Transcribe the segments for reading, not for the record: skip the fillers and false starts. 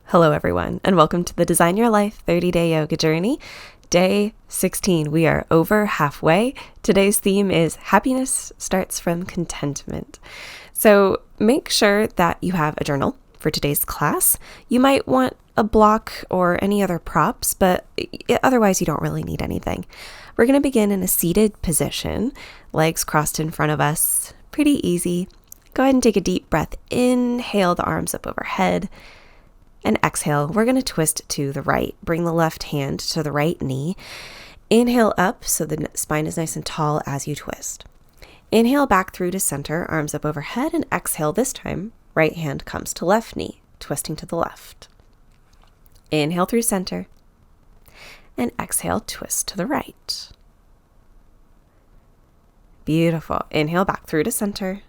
Hello, everyone, and welcome to the Design Your Life 30-Day Yoga Journey, Day 16. We are over halfway. Today's theme is Happiness Starts From Contentment. So make sure that you have a journal for today's class. You might want a block or any other props, but otherwise you don't really need anything. We're going to begin in a seated position, legs crossed in front of us. Pretty easy. Go ahead and take a deep breath. Inhale the arms up overhead. And exhale, we're going to twist to the right. Bring the left hand to the right knee. Inhale up so the spine is nice and tall as you twist. Inhale back through to center, arms up overhead, and exhale this time. Right hand comes to left knee, twisting to the left. Inhale through center. And exhale, twist to the right. Beautiful. Inhale back through to center.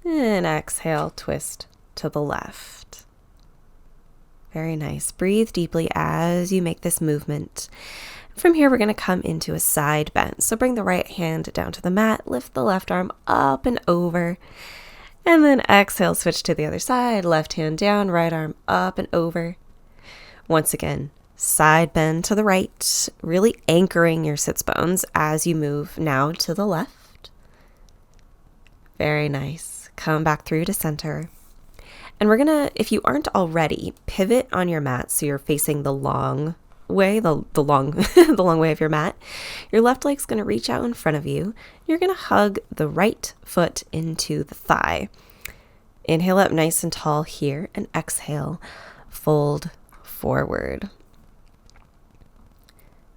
And exhale, twist to the left. Very nice. Breathe deeply as you make this movement. From here, we're going to come into a side bend. So bring the right hand down to the mat, lift the left arm up and over, and then exhale, switch to the other side. Left hand down, right arm up and over. Once again, side bend to the right, really anchoring your sits bones as you move now to the left. Very nice. Come back through to center. And we're going to, if you aren't already, pivot on your mat so you're facing the long way, the long way of your mat. Your left leg's going to reach out in front of you. You're going to hug the right foot into the thigh. Inhale up nice and tall here, and exhale, fold forward.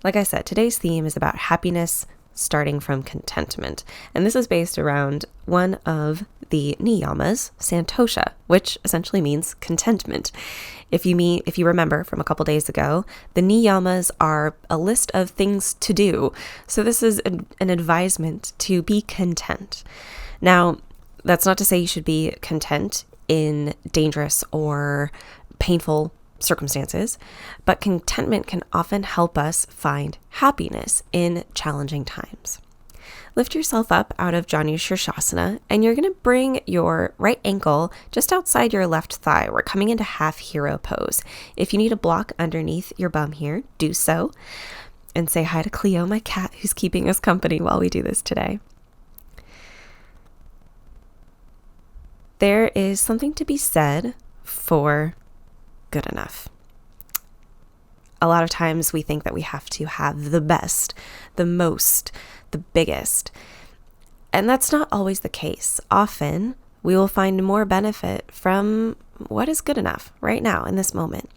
Like I said, today's theme is about happiness starting from contentment. And this is based around one of the niyamas, Santosha, which essentially means contentment. If you remember from a couple days ago, the niyamas are a list of things to do. So this is an advisement to be content. Now, that's not to say you should be content in dangerous or painful circumstances, but contentment can often help us find happiness in challenging times. Lift yourself up out of Janu Shirshasana, and you're going to bring your right ankle just outside your left thigh. We're coming into half hero pose. If you need a block underneath your bum here, do so. And say hi to Cleo, my cat, who's keeping us company while we do this today. There is something to be said for good enough. A lot of times we think that we have to have the best, the most, the biggest. And that's not always the case. Often we will find more benefit from what is good enough right now in this moment.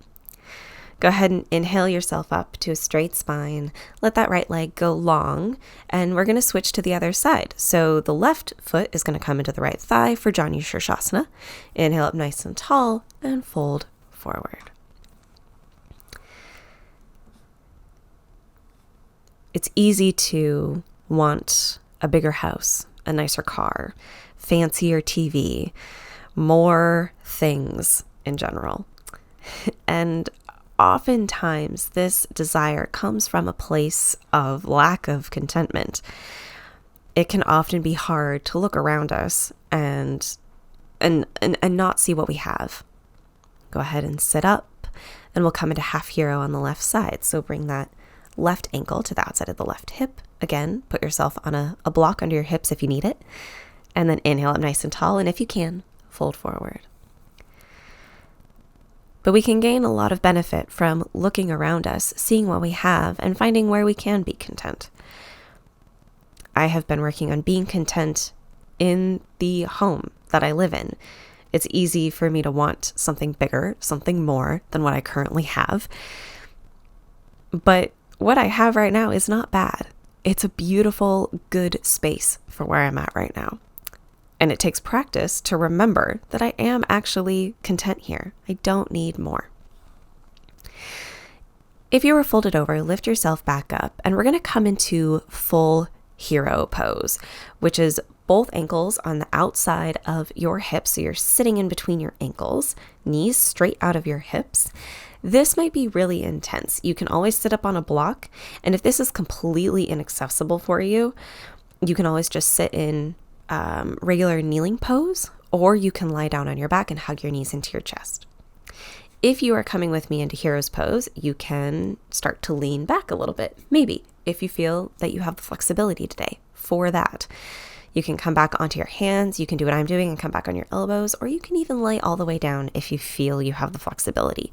Go ahead and inhale yourself up to a straight spine. Let that right leg go long, and we're going to switch to the other side. So the left foot is going to come into the right thigh for Janu Shirshasana. Inhale up nice and tall and fold forward. It's easy to want a bigger house, a nicer car, fancier TV, more things in general. And oftentimes this desire comes from a place of lack of contentment. It can often be hard to look around us and not see what we have. Go ahead and sit up, and we'll come into half hero on the left side. So bring that left ankle to the outside of the left hip. Again, put yourself on a block under your hips if you need it. And then inhale up nice and tall, and if you can, fold forward. But we can gain a lot of benefit from looking around us, seeing what we have, and finding where we can be content. I have been working on being content in the home that I live in. It's easy for me to want something bigger, something more than what I currently have. But what I have right now is not bad. It's a beautiful, good space for where I'm at right now. And it takes practice to remember that I am actually content here. I don't need more. If you were folded over, lift yourself back up, and we're going to come into full hero pose, which is both ankles on the outside of your hips. So you're sitting in between your ankles, knees straight out of your hips. This might be really intense. You can always sit up on a block. And if this is completely inaccessible for you, you can always just sit in regular kneeling pose, or you can lie down on your back and hug your knees into your chest. If you are coming with me into hero's pose, you can start to lean back a little bit. Maybe if you feel that you have the flexibility today for that. You can come back onto your hands. You can do what I'm doing and come back on your elbows, or you can even lay all the way down if you feel you have the flexibility.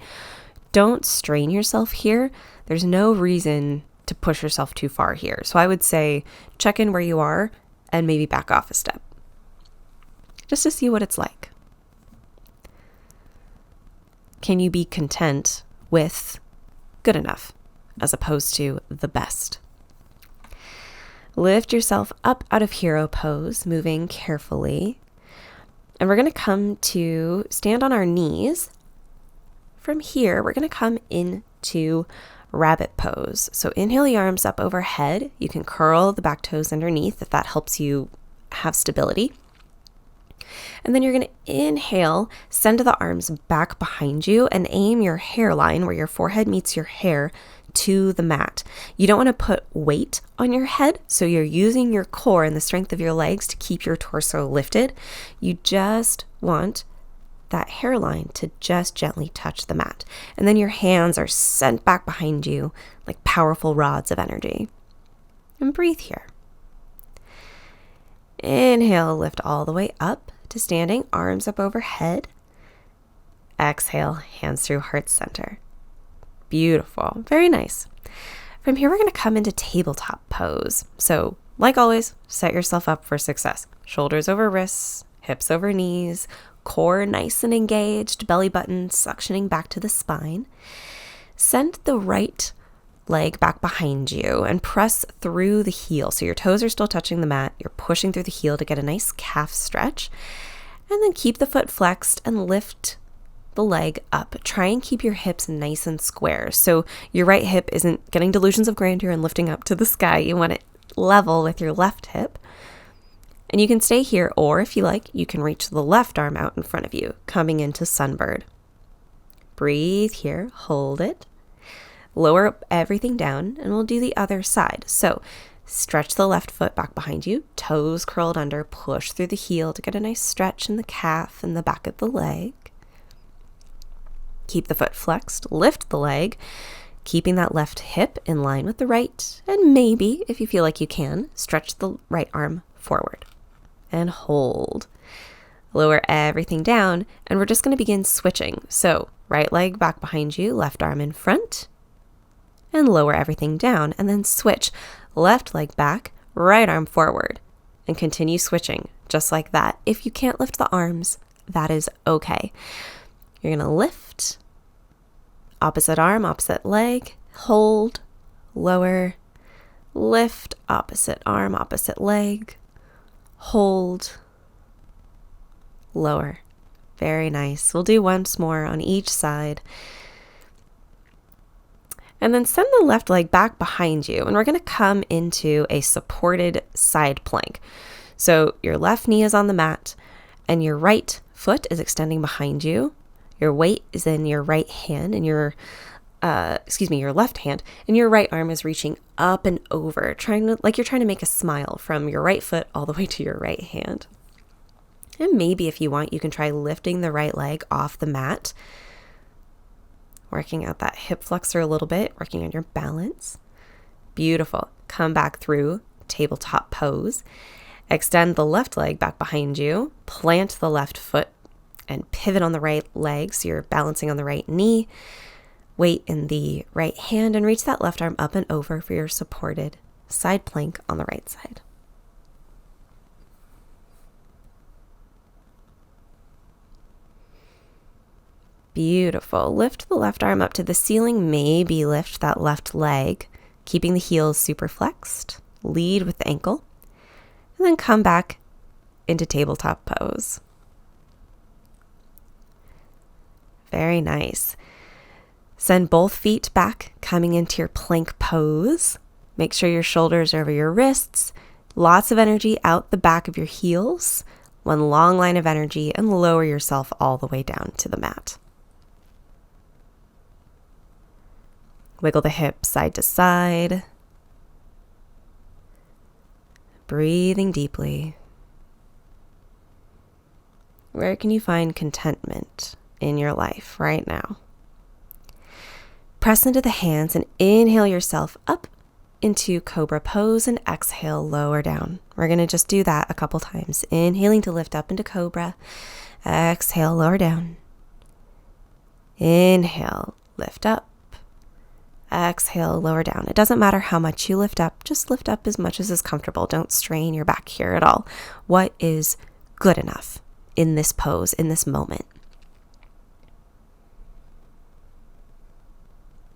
Don't strain yourself here. There's no reason to push yourself too far here. So I would say check in where you are and maybe back off a step, just to see what it's like. Can you be content with good enough as opposed to the best? Lift yourself up out of hero pose, moving carefully. And we're going to come to stand on our knees. From here, we're going to come into rabbit pose. So inhale the arms up overhead. You can curl the back toes underneath if that helps you have stability. And then you're going to inhale, send the arms back behind you and aim your hairline where your forehead meets your hair to the mat. You don't want to put weight on your head, so you're using your core and the strength of your legs to keep your torso lifted. You just want that hairline to just gently touch the mat. And then your hands are sent back behind you like powerful rods of energy. And breathe here. Inhale, lift all the way up to standing, arms up overhead. Exhale, hands through heart center. Beautiful. Very nice. From here, we're going to come into tabletop pose. So, like always, set yourself up for success. Shoulders over wrists, hips over knees, core nice and engaged, belly button suctioning back to the spine. Send the right leg back behind you and press through the heel. So your toes are still touching the mat. You're pushing through the heel to get a nice calf stretch. And then keep the foot flexed and lift the leg up. Try and keep your hips nice and square. So your right hip isn't getting delusions of grandeur and lifting up to the sky. You want it level with your left hip. And you can stay here, or if you like, you can reach the left arm out in front of you, coming into sunbird. Breathe here, hold it. Lower everything down, and we'll do the other side. So stretch the left foot back behind you, toes curled under, push through the heel to get a nice stretch in the calf and the back of the leg. Keep the foot flexed, lift the leg, keeping that left hip in line with the right, and maybe, if you feel like you can, stretch the right arm forward and hold. Lower everything down, and we're just going to begin switching. So right leg back behind you, left arm in front, and lower everything down, and then switch. Left leg back, right arm forward, and continue switching just like that. If you can't lift the arms, that is okay. You're going to lift, opposite arm, opposite leg, hold, lower, lift, opposite arm, opposite leg, hold, lower. Very nice. We'll do once more on each side. And then send the left leg back behind you, and we're going to come into a supported side plank. So your left knee is on the mat, and your right foot is extending behind you. Your weight is in your right hand, and your left hand, and your right arm is reaching up and over, like you're trying to make a smile from your right foot all the way to your right hand. And maybe if you want, you can try lifting the right leg off the mat, working out that hip flexor a little bit, working on your balance. Beautiful. Come back through tabletop pose. Extend the left leg back behind you. Plant the left foot and pivot on the right leg so you're balancing on the right knee. Weight in the right hand and reach that left arm up and over for your supported side plank on the right side. Beautiful. Lift the left arm up to the ceiling. Maybe lift that left leg, keeping the heels super flexed. Lead with the ankle. And then come back into tabletop pose. Very nice. Send both feet back, coming into your plank pose. Make sure your shoulders are over your wrists. Lots of energy out the back of your heels. One long line of energy, and lower yourself all the way down to the mat. Wiggle the hips side to side. Breathing deeply. Where can you find contentment in your life right now? Press into the hands and inhale yourself up into cobra pose and exhale, lower down. We're going to just do that a couple times. Inhaling to lift up into cobra. Exhale, lower down. Inhale, lift up. Exhale, lower down. It doesn't matter how much you lift up. Just lift up as much as is comfortable. Don't strain your back here at all. What is good enough in this pose, in this moment?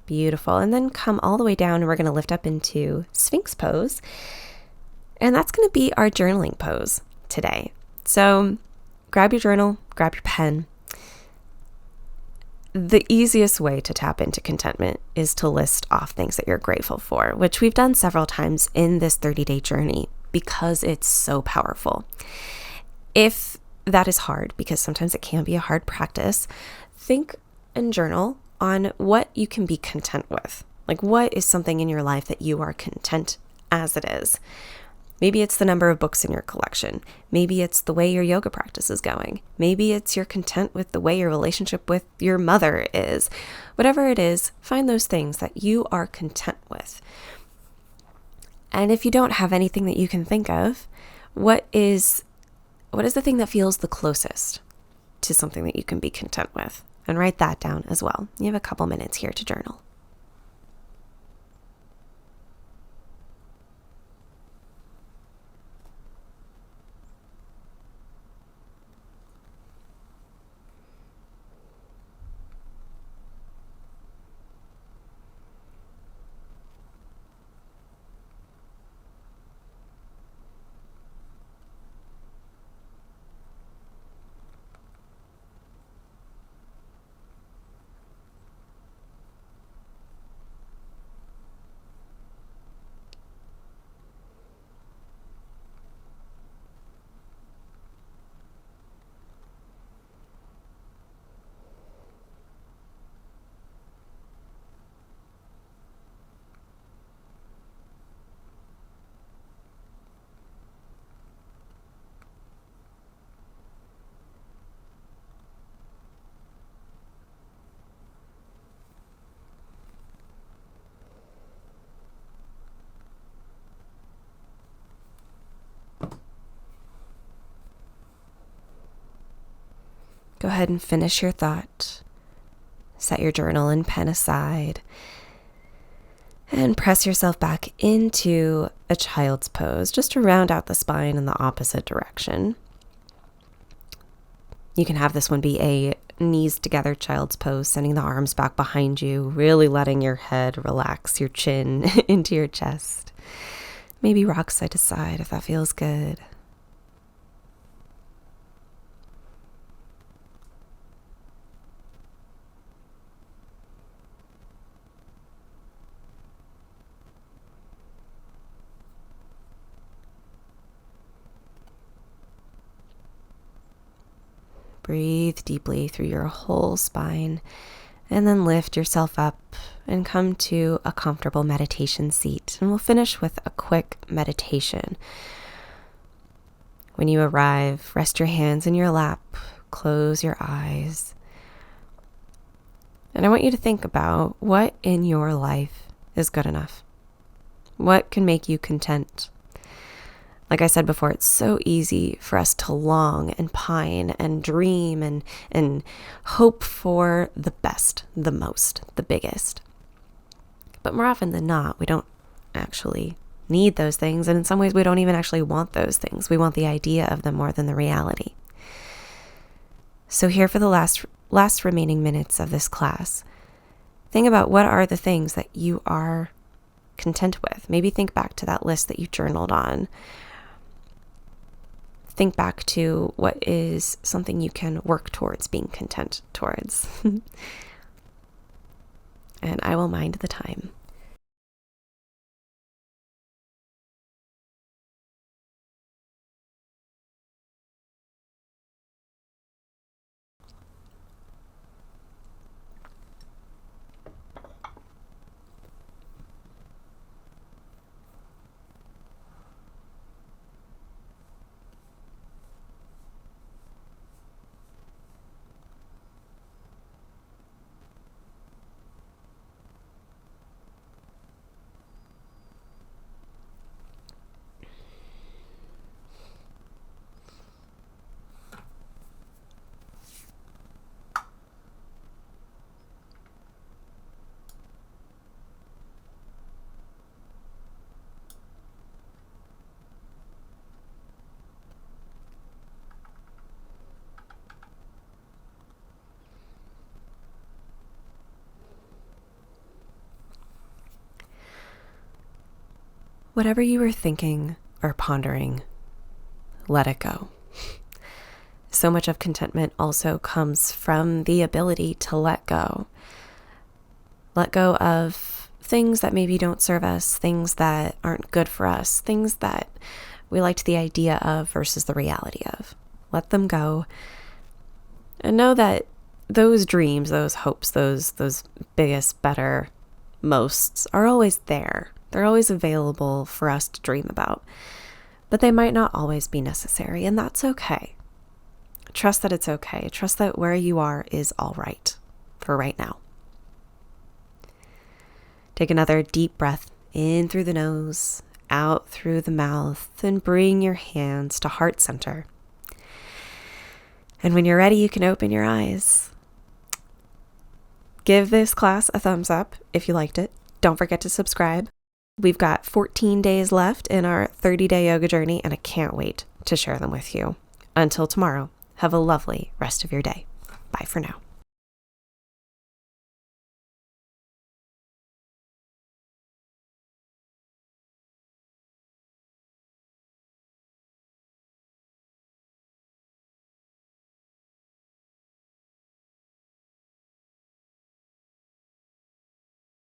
Beautiful. And then come all the way down and we're going to lift up into Sphinx pose. And that's going to be our journaling pose today. So grab your journal, grab your pen. The easiest way to tap into contentment is to list off things that you're grateful for, which we've done several times in this 30-day journey because it's so powerful. If that is hard, because sometimes it can be a hard practice, think and journal on what you can be content with. Like, what is something in your life that you are content as it is? Maybe it's the number of books in your collection. Maybe it's the way your yoga practice is going. Maybe it's you're content with the way your relationship with your mother is. Whatever it is, find those things that you are content with. And if you don't have anything that you can think of, what is the thing that feels the closest to something that you can be content with? And write that down as well. You have a couple minutes here to journal. Go ahead and finish your thought. Set your journal and pen aside. And press yourself back into a child's pose, just to round out the spine in the opposite direction. You can have this one be a knees together child's pose, sending the arms back behind you, really letting your head relax your chin into your chest. Maybe rock side to side if that feels good. Breathe deeply through your whole spine and then lift yourself up and come to a comfortable meditation seat. And we'll finish with a quick meditation. When you arrive, rest your hands in your lap, close your eyes. And I want you to think about what in your life is good enough. What can make you content? Like I said before, it's so easy for us to long and pine and dream and hope for the best, the most, the biggest. But more often than not, we don't actually need those things. And in some ways, we don't even actually want those things. We want the idea of them more than the reality. So here for the last remaining minutes of this class, think about what are the things that you are content with. Maybe think back to that list that you journaled on. Think back to what is something you can work towards being content towards. And I will mind the time. whatever you were thinking or pondering, let it go. So much of contentment also comes from the ability to let go. Let go of things that maybe don't serve us, things that aren't good for us, things that we liked the idea of versus the reality of. Let them go. And know that those dreams, those hopes, those biggest, better, mosts are always there. They're always available for us to dream about. But they might not always be necessary, and that's okay. Trust that it's okay. Trust that where you are is all right for right now. Take another deep breath in through the nose, out through the mouth, and bring your hands to heart center. And when you're ready, you can open your eyes. Give this class a thumbs up if you liked it. Don't forget to subscribe. We've got 14 days left in our 30-day yoga journey, and I can't wait to share them with you. Until tomorrow, have a lovely rest of your day. Bye for now.